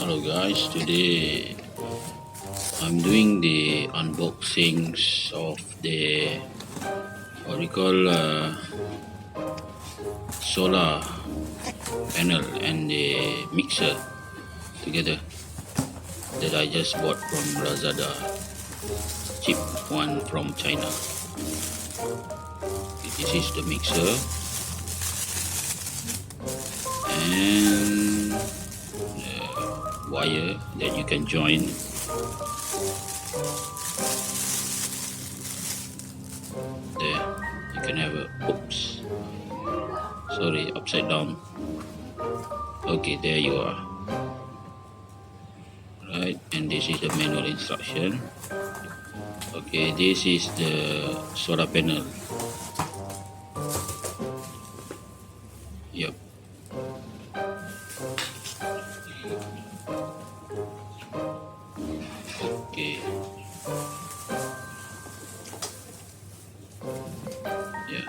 Hello guys, today I'm doing the unboxings of the what we call solar panel and the mixer together that I just bought from Lazada, cheap one from China. This is the mixer and wire that you can join. There you can have a upside down. Okay, there you are. Right, and this is the manual instruction. Okay, this is the solar panel. Yep. Okay. Yeah.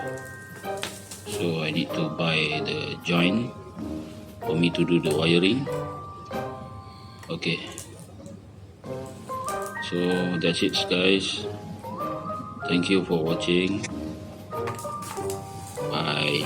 So I need to buy the joint for me to do the wiring. Okay. So that's it guys. Thank you for watching. Bye.